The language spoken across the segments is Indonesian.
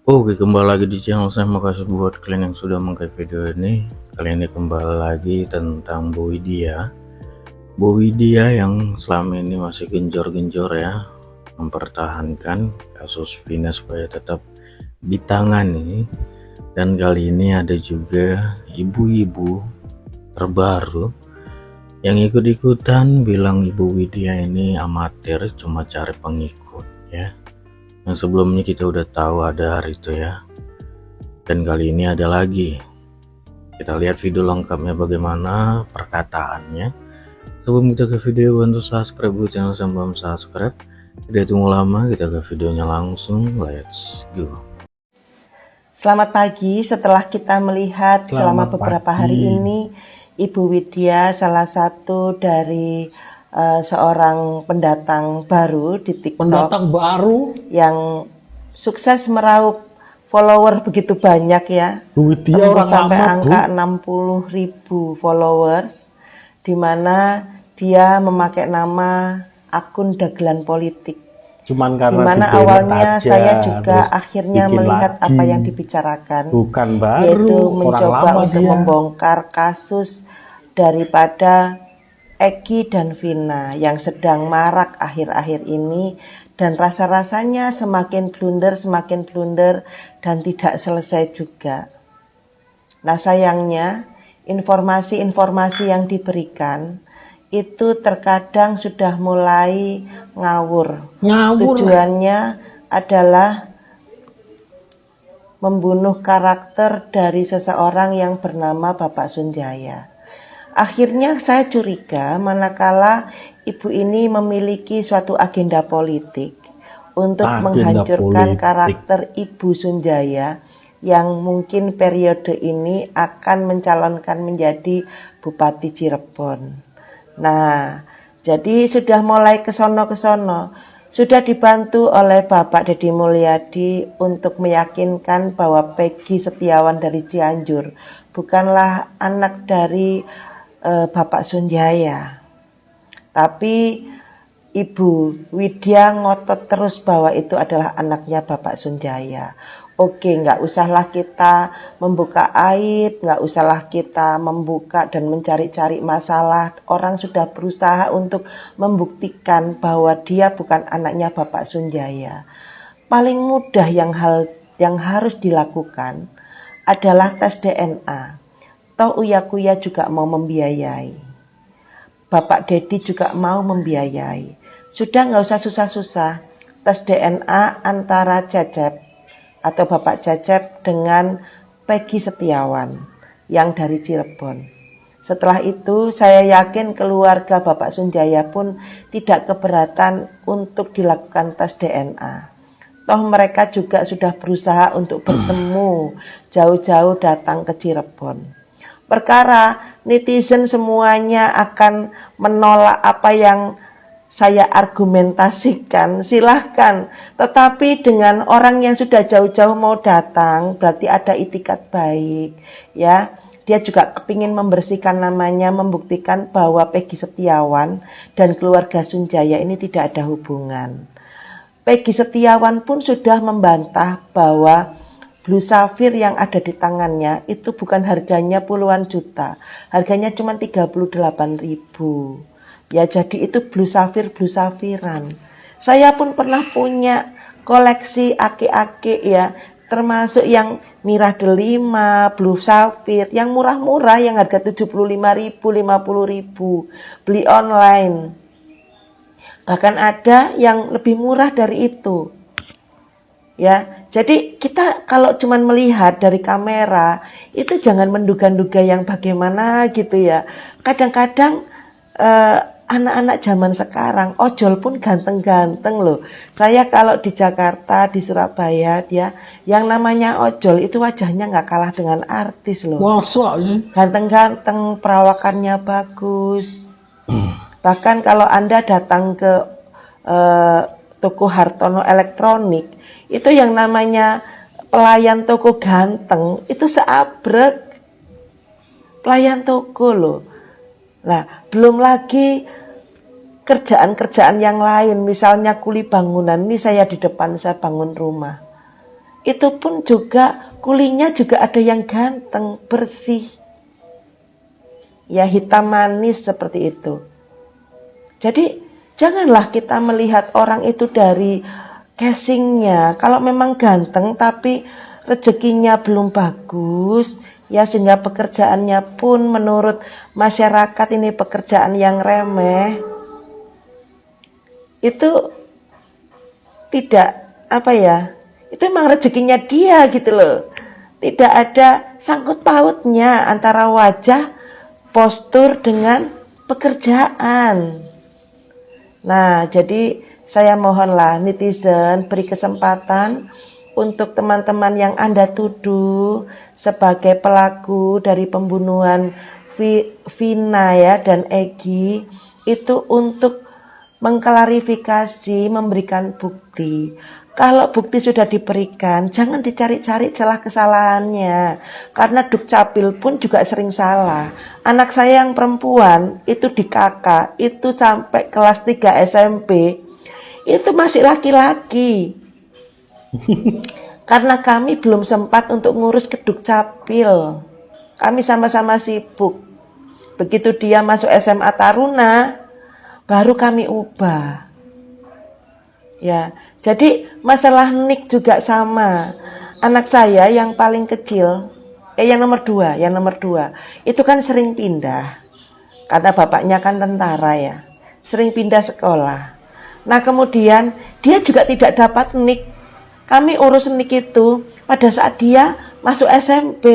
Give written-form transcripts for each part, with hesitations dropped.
Oke, kembali lagi di channel saya. Makasih buat kalian yang sudah mengklik video ini. Kali ini kembali lagi tentang Bu Widya. Bu Widya yang selama ini masih genjor-genjor ya, mempertahankan kasus Vina supaya tetap ditangani. Dan kali ini ada juga ibu-ibu terbaru yang ikut-ikutan bilang Ibu Widya ini amatir, cuma cari pengikut ya. Yang sebelumnya kita udah tahu ada itu ya. Dan kali ini ada lagi. Kita lihat video lengkapnya bagaimana perkataannya. Sebelum kita ke video, bantu subscribe buat channel yang belum subscribe. Tidak tunggu lama, kita ke videonya langsung. Let's go. Selamat pagi. Setelah kita melihat selama beberapa hari ini Ibu Widya salah satu dari seorang pendatang baru di TikTok, yang sukses meraup follower begitu banyak ya, tembus sampai angka 60.000 followers, dimana dia memakai nama akun dagelan politik. Dimana awalnya saya juga akhirnya melihat apa yang dibicarakan, yaitu mencoba untuk membongkar kasus daripada Eki dan Vina yang sedang marak akhir-akhir ini, dan rasa-rasanya semakin blunder dan tidak selesai juga. Nah, sayangnya informasi-informasi yang diberikan itu terkadang sudah mulai ngawur. Tujuannya adalah membunuh karakter dari seseorang yang bernama Bapak Sunjaya. Akhirnya saya curiga manakala ibu ini memiliki suatu agenda politik untuk menghancurkan karakter Ibu Sunjaya yang mungkin periode ini akan mencalonkan menjadi Bupati Cirebon. Nah, jadi sudah mulai kesono, sudah dibantu oleh Bapak Deddy Mulyadi untuk meyakinkan bahwa Peggy Setiawan dari Cianjur bukanlah anak dari Bapak Sunjaya. Tapi Ibu Widya ngotot terus bahwa itu adalah anaknya Bapak Sunjaya. Oke, nggak usahlah kita membuka aib, nggak usahlah kita membuka dan mencari-cari masalah. Orang sudah berusaha untuk membuktikan bahwa dia bukan anaknya Bapak Sunjaya. Paling mudah yang harus dilakukan adalah tes DNA. Toh Uya-Kuya juga mau membiayai. Bapak Deddy juga mau membiayai. Sudah nggak usah susah-susah. Tes DNA antara Cecep atau Bapak Cecep dengan Peggy Setiawan yang dari Cirebon. Setelah itu saya yakin keluarga Bapak Sunjaya pun tidak keberatan untuk dilakukan tes DNA. Toh mereka juga sudah berusaha untuk bertemu, jauh-jauh datang ke Cirebon. Perkara netizen semuanya akan menolak apa yang saya argumentasikan, silahkan. Tetapi dengan orang yang sudah jauh-jauh mau datang, berarti ada itikat baik, ya. Dia juga kepingin membersihkan namanya, membuktikan bahwa Peggy Setiawan dan keluarga Sunjaya ini tidak ada hubungan. Peggy Setiawan pun sudah membantah bahwa Blue Sapphire yang ada di tangannya itu bukan harganya puluhan juta, harganya cuma 38.000. Ya, jadi itu Blue Saphirean. Saya pun pernah punya koleksi aki-aki ya, termasuk yang Mirah Delima, Blue Sapphire, yang murah-murah yang harga 75.000, 50.000, beli online. Bahkan ada yang lebih murah dari itu. Ya, jadi kita kalau cuman melihat dari kamera itu jangan menduga-duga yang bagaimana gitu ya. Kadang-kadang anak-anak zaman sekarang ojol pun ganteng-ganteng loh. Saya kalau di Jakarta, di Surabaya, dia yang namanya ojol itu wajahnya nggak kalah dengan artis loh. Ganteng-ganteng, perawakannya bagus. Bahkan kalau Anda datang ke toko Hartono Elektronik, itu yang namanya pelayan toko ganteng itu seabrek pelayan toko loh. Nah, belum lagi kerjaan-kerjaan yang lain, misalnya kuli bangunan. Ini saya di depan, saya bangun rumah. Itu pun juga kulingnya juga ada yang ganteng, bersih. Ya hitam manis seperti itu. Jadi janganlah kita melihat orang itu dari casingnya. Kalau memang ganteng tapi rezekinya belum bagus, ya sehingga pekerjaannya pun menurut masyarakat ini pekerjaan yang remeh, itu tidak itu memang rezekinya dia gitu loh. Tidak ada sangkut pautnya antara wajah, postur dengan pekerjaan. Nah, jadi saya mohonlah netizen beri kesempatan untuk teman-teman yang Anda tuduh sebagai pelaku dari pembunuhan Vina ya dan Egi itu untuk mengklarifikasi, memberikan bukti. Kalau bukti sudah diberikan, jangan dicari-cari celah kesalahannya. Karena Dukcapil pun juga sering salah. Anak saya yang perempuan, itu di KK, itu sampai kelas 3 SMP, itu masih laki-laki. Karena kami belum sempat untuk ngurus ke Dukcapil. Kami sama-sama sibuk. Begitu dia masuk SMA Taruna, baru kami ubah. Ya, jadi masalah nik juga sama. Anak saya yang paling kecil, yang nomor dua, itu kan sering pindah. Karena bapaknya kan tentara ya, sering pindah sekolah. Nah kemudian dia juga tidak dapat nik. Kami urus nik itu pada saat dia masuk SMP.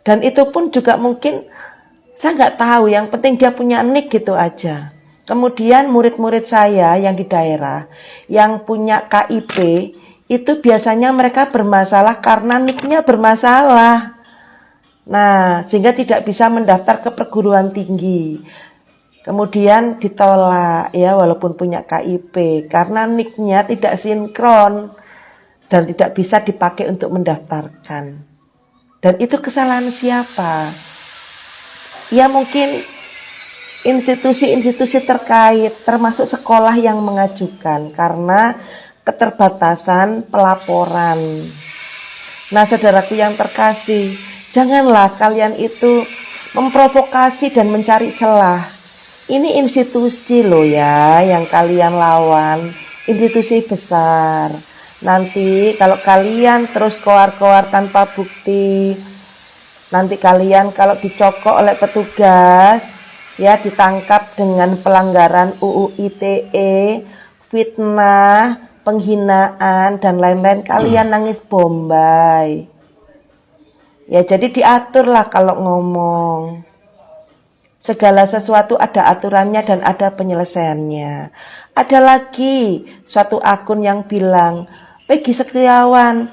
Dan itu pun juga mungkin saya nggak tahu, yang penting dia punya nik gitu aja. Kemudian murid-murid saya yang di daerah yang punya KIP itu biasanya mereka bermasalah karena niknya bermasalah. Nah, sehingga tidak bisa mendaftar ke perguruan tinggi. Kemudian ditolak ya walaupun punya KIP karena niknya tidak sinkron dan tidak bisa dipakai untuk mendaftarkan. Dan itu kesalahan siapa? Ya mungkin institusi-institusi terkait termasuk sekolah yang mengajukan karena keterbatasan pelaporan. Nah saudaraku yang terkasih, janganlah kalian itu memprovokasi dan mencari celah. Ini institusi loh ya yang kalian lawan, institusi besar. Nanti kalau kalian terus koar-koar tanpa bukti, nanti kalian kalau dicokok oleh petugas ya ditangkap dengan pelanggaran UU ITE, fitnah, penghinaan dan lain-lain, kalian nangis bombay. Ya jadi diaturlah kalau ngomong. Segala sesuatu ada aturannya dan ada penyelesaiannya. Ada lagi suatu akun yang bilang, Peggy Setiawan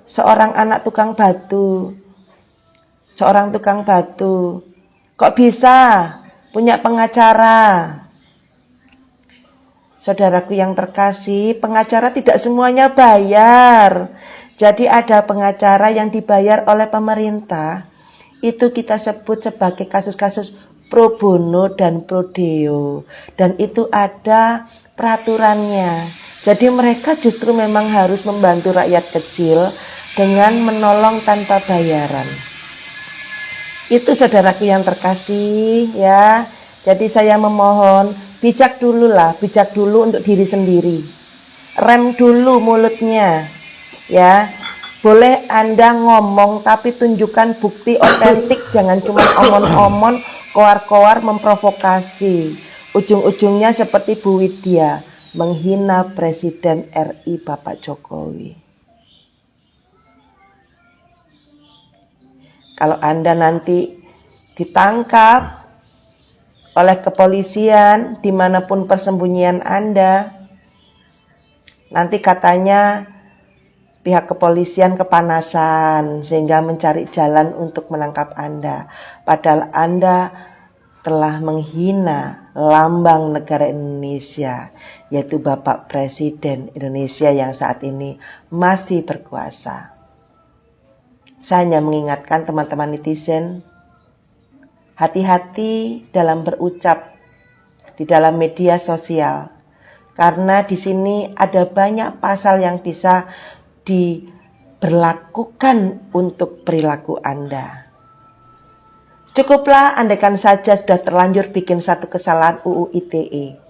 seorang anak tukang batu. Seorang tukang batu. Kok bisa punya pengacara? Saudaraku yang terkasih, pengacara tidak semuanya bayar. Jadi ada pengacara yang dibayar oleh pemerintah. Itu kita sebut sebagai kasus-kasus pro bono dan pro deo. Dan itu ada peraturannya. Jadi mereka justru memang harus membantu rakyat kecil dengan menolong tanpa bayaran. Itu saudaraku yang terkasih ya. Jadi saya memohon bijak dulu untuk diri sendiri. Rem dulu mulutnya ya. Boleh Anda ngomong tapi tunjukkan bukti otentik, jangan cuma omon-omon, koar-koar memprovokasi. Ujung-ujungnya seperti Bu Widya menghina Presiden RI Bapak Jokowi. Kalau Anda nanti ditangkap oleh kepolisian dimanapun persembunyian Anda, nanti katanya pihak kepolisian kepanasan sehingga mencari jalan untuk menangkap Anda. Padahal Anda telah menghina lambang negara Indonesia, yaitu Bapak Presiden Indonesia yang saat ini masih berkuasa. Saya hanya mengingatkan teman-teman netizen, hati-hati dalam berucap di dalam media sosial. karena di sini ada banyak pasal yang bisa diberlakukan untuk perilaku Anda. Cukuplah andaikan saja sudah terlanjur bikin satu kesalahan UU ITE,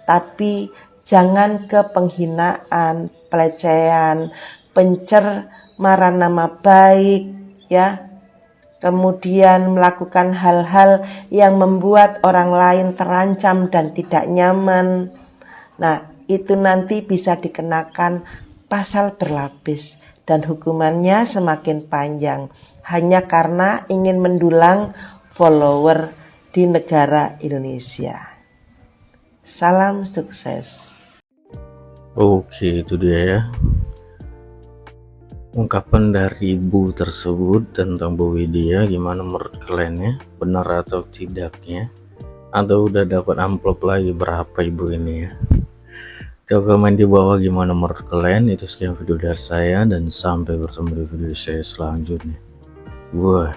tapi jangan ke penghinaan, pelecehan, pencemaran nama baik, ya. Kemudian melakukan hal-hal yang membuat orang lain terancam dan tidak nyaman. Nah, itu nanti bisa dikenakan pasal berlapis dan hukumannya semakin panjang hanya karena ingin mendulang follower di negara Indonesia. Salam sukses. Oke, itu dia ya ungkapan dari Bu tersebut tentang Bu Widya. Gimana menurut kalian ya, benar atau tidaknya, atau udah dapat amplop lagi berapa ibu ini ya? Coba komen di bawah gimana menurut kalian. Itu sekian video dari saya dan sampai bertemu di video saya selanjutnya. Wah.